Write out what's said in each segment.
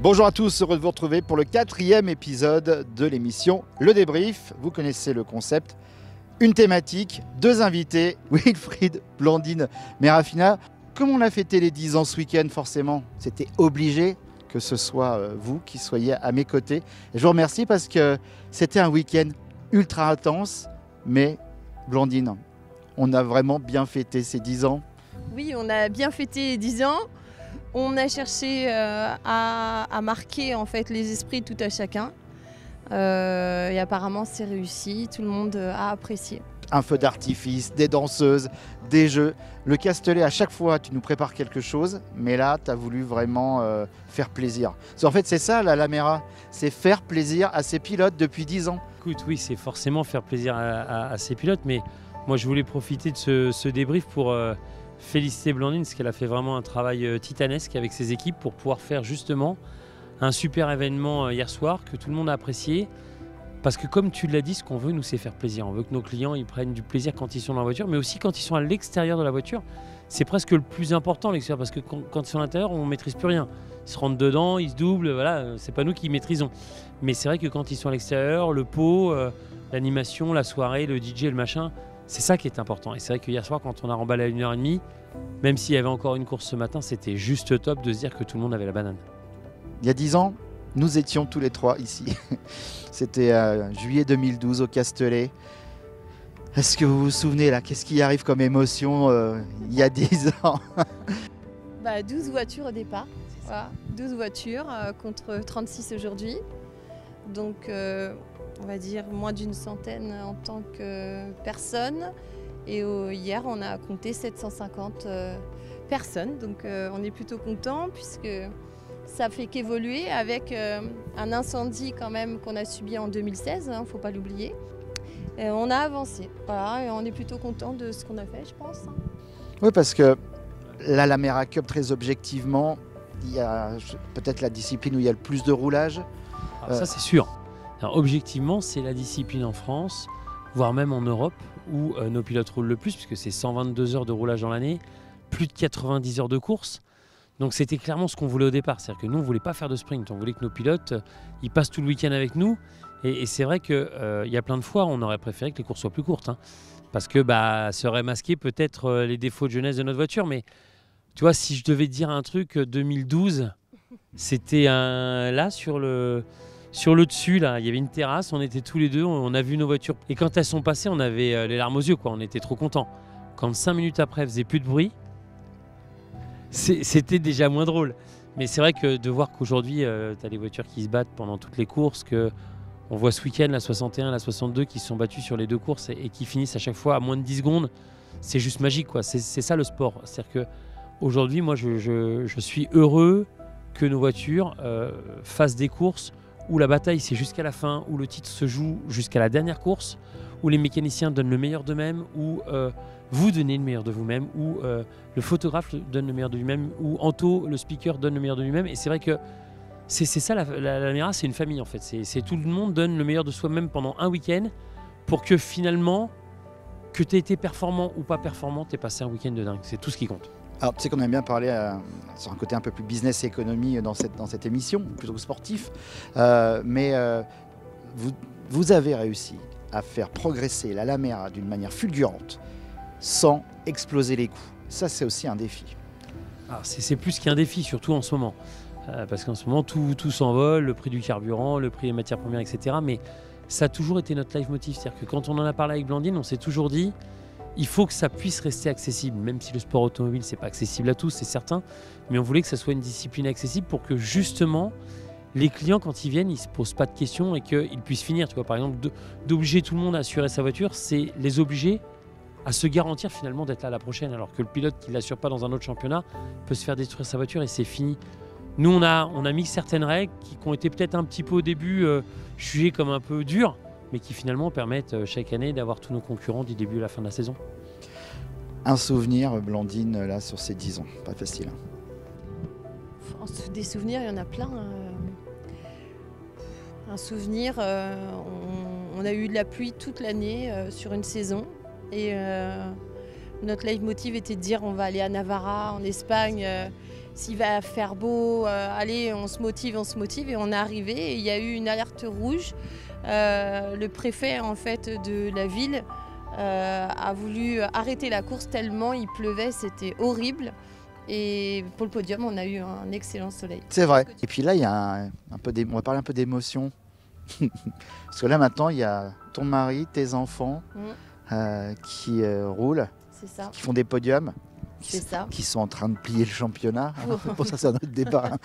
Bonjour à tous, heureux de vous retrouver pour le 4e épisode de l'émission Le Débrief. Vous connaissez le concept, une thématique, 2 invités, Wilfried, Blandine, Merafina. Comme on a fêté les 10 ans ce week-end, forcément, c'était obligé que ce soit vous qui soyez à mes côtés. Et je vous remercie parce que c'était un week-end ultra intense, mais Blandine, on a vraiment bien fêté ces 10 ans. Oui, on a bien fêté les 10 ans. On a cherché à marquer en fait les esprits de tout à chacun. Et apparemment, c'est réussi. Tout le monde a apprécié. Un feu d'artifice, des danseuses, des jeux. Le Castellet, à chaque fois, tu nous prépares quelque chose, mais là, tu as voulu vraiment faire plaisir. En fait, c'est ça, la Lamera, c'est faire plaisir à ses pilotes depuis 10 ans. Écoute, oui, c'est forcément faire plaisir à ses pilotes, mais moi, je voulais profiter de ce débrief pour féliciter Blandine, parce qu'elle a fait vraiment un travail titanesque avec ses équipes pour pouvoir faire justement un super événement hier soir que tout le monde a apprécié. Parce que comme tu l'as dit, ce qu'on veut, nous, c'est faire plaisir. On veut que nos clients ils prennent du plaisir quand ils sont dans la voiture, mais aussi quand ils sont à l'extérieur de la voiture. C'est presque le plus important, l'extérieur, parce que quand ils sont à l'intérieur, on ne maîtrise plus rien. Ils se rentrent dedans, ils se doublent, voilà, c'est pas nous qui maîtrisons. Mais c'est vrai que quand ils sont à l'extérieur, le pot, l'animation, la soirée, le DJ, le machin, c'est ça qui est important. Et c'est vrai que hier soir, quand on a remballé à 1h30, même s'il y avait encore une course ce matin, c'était juste top de se dire que tout le monde avait la banane. Il y a 10 ans, nous étions tous les 3 ici. C'était juillet 2012 au Castellet. Est-ce que vous vous souvenez là, qu'est-ce qui arrive comme émotion il y a 10 ans? 12 voitures au départ. Voilà, 12 voitures contre 36 aujourd'hui. Donc on va dire moins d'une centaine en tant que personne. Et hier, on a compté 750 personnes. Donc on est plutôt content puisque ça fait qu'évoluer avec un incendie quand même qu'on a subi en 2016, hein, faut pas l'oublier. On a avancé, voilà, et on est plutôt content de ce qu'on a fait, je pense. Oui, parce que la Lamera Cup, très objectivement, il y a peut-être la discipline où il y a le plus de roulage. Alors ça, c'est sûr. Alors, objectivement, c'est la discipline en France, voire même en Europe, où nos pilotes roulent le plus, puisque c'est 122 heures de roulage dans l'année, plus de 90 heures de course. Donc c'était clairement ce qu'on voulait au départ. C'est-à-dire que nous, on ne voulait pas faire de sprint. On voulait que nos pilotes ils passent tout le week-end avec nous. Et c'est vrai qu'il y a plein de fois, on aurait préféré que les courses soient plus courtes. Hein, parce que ça aurait masqué peut-être les défauts de jeunesse de notre voiture. Mais tu vois, si je devais te dire un truc, 2012, c'était là, sur le dessus, là, il y avait une terrasse. On était tous les deux, on a vu nos voitures. Et quand elles sont passées, on avait les larmes aux yeux, quoi. On était trop contents. Quand 5 minutes après, elles faisaient plus de bruit, c'était déjà moins drôle. Mais c'est vrai que de voir qu'aujourd'hui, tu as des voitures qui se battent pendant toutes les courses, on voit ce week-end la 61, la 62 qui se sont battues sur les 2 courses et qui finissent à chaque fois à moins de 10 secondes, c'est juste magique, quoi. C'est ça le sport. C'est-à-dire qu'aujourd'hui, moi, je suis heureux que nos voitures fassent des courses où la bataille c'est jusqu'à la fin, où le titre se joue jusqu'à la dernière course, où les mécaniciens donnent le meilleur d'eux-mêmes, où vous donnez le meilleur de vous-même, où le photographe donne le meilleur de lui-même, où Anto, le speaker, donne le meilleur de lui-même. Et c'est vrai que c'est ça, la Lamera, c'est une famille en fait. C'est tout le monde donne le meilleur de soi-même pendant un week-end pour que finalement, que tu aies été performant ou pas performant, tu aies passé un week-end de dingue. C'est tout ce qui compte. Alors tu sais qu'on aime bien parler sur un côté un peu plus business et économie dans cette émission, plutôt que sportif. Mais vous avez réussi à faire progresser la Lamera d'une manière fulgurante sans exploser les coûts. Ça, c'est aussi un défi. Alors, c'est plus qu'un défi, surtout en ce moment. Parce qu'en ce moment, tout s'envole, le prix du carburant, le prix des matières premières, etc. Mais ça a toujours été notre leitmotiv. C'est-à-dire que quand on en a parlé avec Blandine, on s'est toujours dit il faut que ça puisse rester accessible. Même si le sport automobile, c'est pas accessible à tous, c'est certain. Mais on voulait que ça soit une discipline accessible pour que justement, les clients, quand ils viennent, ils ne se posent pas de questions et qu'ils puissent finir. Tu vois, par exemple, d'obliger tout le monde à assurer sa voiture, c'est les obliger à se garantir finalement d'être là la prochaine, alors que le pilote qui ne l'assure pas dans un autre championnat peut se faire détruire sa voiture et c'est fini. Nous, on a mis certaines règles qui ont été peut-être un petit peu au début jugées comme un peu dures, mais qui finalement permettent chaque année d'avoir tous nos concurrents du début à la fin de la saison. Un souvenir, Blandine, là, sur ces 10 ans, pas facile. Des souvenirs, il y en a plein. Un souvenir, on a eu de la pluie toute l'année sur une saison. Et notre leitmotiv était de dire on va aller à Navarra, en Espagne, s'il va faire beau, allez, on se motive. Et on est arrivé et il y a eu une alerte rouge. Le préfet en fait de la ville a voulu arrêter la course tellement il pleuvait, c'était horrible. Et pour le podium, on a eu un excellent soleil. C'est vrai. Et puis là, il y a on va parler un peu d'émotion. Parce que là, maintenant, il y a ton mari, tes enfants qui roulent, c'est ça. qui font des podiums, qui sont en train de plier le championnat. Pour ça, c'est un autre débat.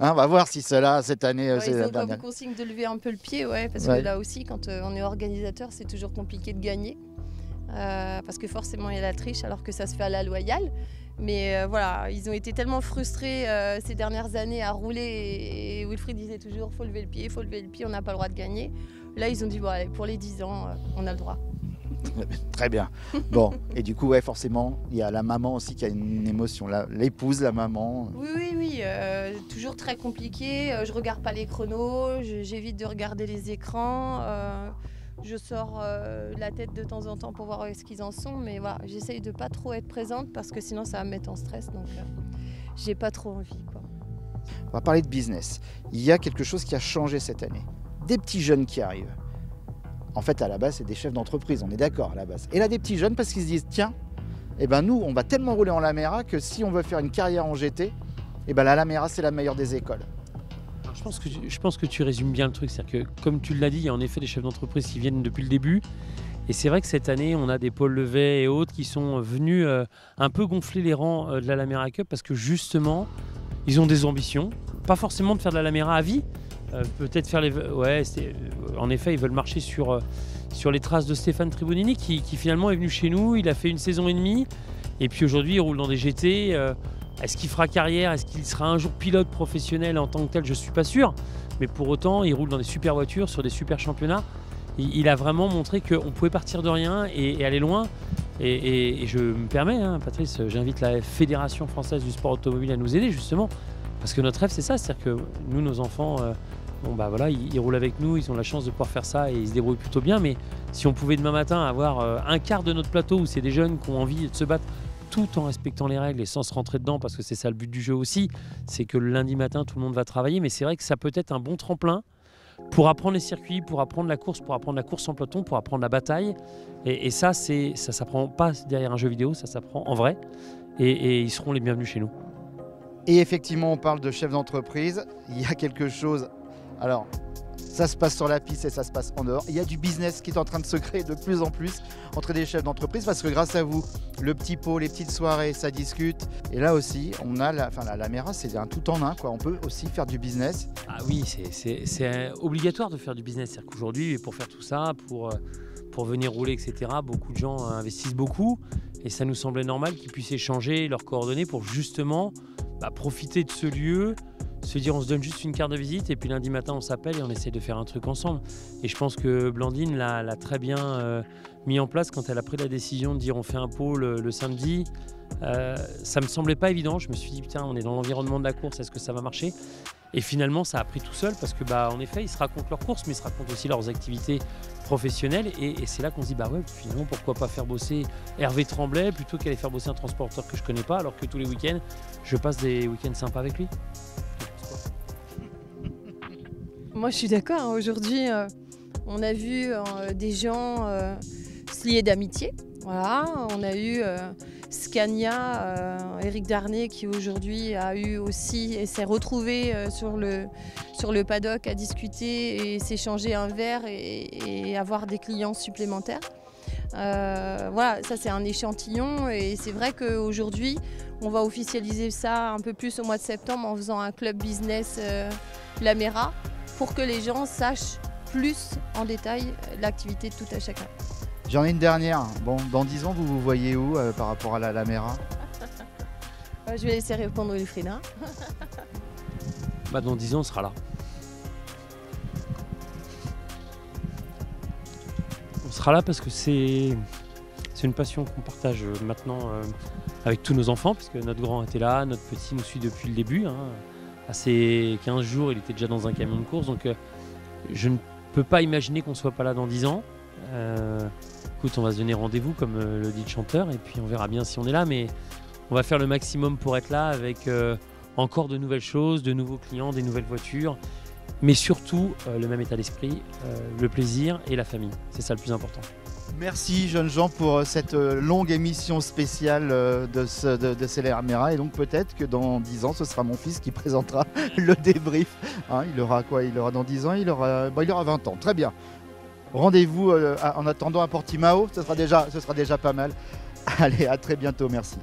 On va voir si cela, cette année, Ils c'est ont la comme dernière. consigne de lever un peu le pied, parce Ouais. que là aussi, quand on est organisateur, c'est toujours compliqué de gagner. Parce que forcément, il y a la triche alors que ça se fait à la loyale. Mais voilà, ils ont été tellement frustrés ces dernières années à rouler et Wilfried disait toujours faut lever le pied, on n'a pas le droit de gagner. Là, ils ont dit bon, allez, pour les 10 ans, on a le droit. Très bien. Bon, et du coup, ouais, forcément, il y a la maman aussi qui a une émotion. L'épouse, la maman. Oui, toujours très compliqué. Je regarde pas les chronos, j'évite de regarder les écrans. Je sors la tête de temps en temps pour voir où est-ce qu'ils en sont, mais voilà, j'essaye de pas trop être présente parce que sinon ça va me mettre en stress, donc j'ai pas trop envie, quoi. On va parler de business. Il y a quelque chose qui a changé cette année. Des petits jeunes qui arrivent. En fait, à la base, c'est des chefs d'entreprise, on est d'accord à la base. Et là, des petits jeunes parce qu'ils se disent, tiens, nous, on va tellement rouler en Lamera que si on veut faire une carrière en GT, la Lamera, c'est la meilleure des écoles. Je pense que tu résumes bien le truc. C'est-à-dire que, comme tu l'as dit, il y a en effet des chefs d'entreprise qui viennent depuis le début. Et c'est vrai que cette année, on a des Paul Levet et autres qui sont venus un peu gonfler les rangs de la Lamera Cup parce que justement, ils ont des ambitions. Pas forcément de faire de la Lamera à vie. Peut-être faire les... en effet, ils veulent marcher sur les traces de Stéphane Tribonini qui finalement est venu chez nous. Il a fait une saison et demie. Et puis aujourd'hui, il roule dans des GT. Est-ce qu'il fera carrière? Est-ce qu'il sera un jour pilote professionnel en tant que tel? Je ne suis pas sûr. Mais pour autant, il roule dans des super voitures, sur des super championnats. Il a vraiment montré qu'on pouvait partir de rien et aller loin. Et je me permets, Patrice, j'invite la Fédération française du sport automobile à nous aider justement. Parce que notre rêve, c'est ça. C'est-à-dire que nous, nos enfants, ils roulent avec nous, ils ont la chance de pouvoir faire ça et ils se débrouillent plutôt bien. Mais si on pouvait demain matin avoir un quart de notre plateau où c'est des jeunes qui ont envie de se battre tout en respectant les règles et sans se rentrer dedans, parce que c'est ça le but du jeu aussi, c'est que le lundi matin, tout le monde va travailler. Mais c'est vrai que ça peut être un bon tremplin pour apprendre les circuits, pour apprendre la course en peloton, pour apprendre la bataille. Et ça s'apprend pas derrière un jeu vidéo, ça s'apprend en vrai. Et ils seront les bienvenus chez nous. Et effectivement, on parle de chef d'entreprise. Il y a quelque chose... Alors, ça se passe sur la piste et ça se passe en dehors. Il y a du business qui est en train de se créer de plus en plus entre des chefs d'entreprise parce que grâce à vous, le petit pot, les petites soirées, ça discute. Et là aussi, on a la Lamera, c'est un tout en un, quoi. On peut aussi faire du business. Ah oui, c'est obligatoire de faire du business. C'est-à-dire qu'aujourd'hui, pour faire tout ça, pour venir rouler, etc., beaucoup de gens investissent beaucoup. Et ça nous semblait normal qu'ils puissent échanger leurs coordonnées pour justement profiter de ce lieu, se dire on se donne juste une carte de visite et puis lundi matin on s'appelle et on essaie de faire un truc ensemble. Et je pense que Blandine l'a très bien mis en place quand elle a pris la décision de dire on fait un pôle le samedi. Ça me semblait pas évident, je me suis dit putain on est dans l'environnement de la course, est-ce que ça va marcher? Et finalement ça a pris tout seul parce que en effet ils se racontent leurs courses mais ils se racontent aussi leurs activités professionnelles et c'est là qu'on se dit finalement pourquoi pas faire bosser Hervé Tremblay plutôt qu'aller faire bosser un transporteur que je connais pas alors que tous les week-ends je passe des week-ends sympas avec lui. Moi je suis d'accord, aujourd'hui on a vu des gens se lier d'amitié. Voilà, on a eu Scania, Éric Darnay qui aujourd'hui a eu aussi et s'est retrouvé sur le paddock à discuter et s'échanger un verre et avoir des clients supplémentaires. Voilà, ça c'est un échantillon et c'est vrai qu'aujourd'hui on va officialiser ça un peu plus au mois de septembre en faisant un club business Lamera pour que les gens sachent plus en détail l'activité de tout à chacun. J'en ai une dernière. Bon, dans 10 ans, vous vous voyez où par rapport à la Lamera? Je vais laisser répondre Wilfried. Dans 10 ans, on sera là. On sera là parce que c'est une passion qu'on partage maintenant avec tous nos enfants, parce que notre grand était là, notre petit nous suit depuis le début. À ses 15 jours, il était déjà dans un camion de course, donc je ne peux pas imaginer qu'on ne soit pas là dans 10 ans. Écoute, on va se donner rendez-vous comme le dit le chanteur et puis on verra bien si on est là, mais on va faire le maximum pour être là avec encore de nouvelles choses, de nouveaux clients, des nouvelles voitures, mais surtout le même état d'esprit, le plaisir et la famille. C'est ça le plus important. Merci jeunes gens pour cette longue émission spéciale de CLR Mera, et donc peut-être que dans 10 ans ce sera mon fils qui présentera le débrief. Hein, il aura quoi? Il aura dans 10 ans, il aura 20 ans. Très bien. Rendez-vous en attendant à Portimao, ce sera déjà pas mal. Allez, à très bientôt, merci.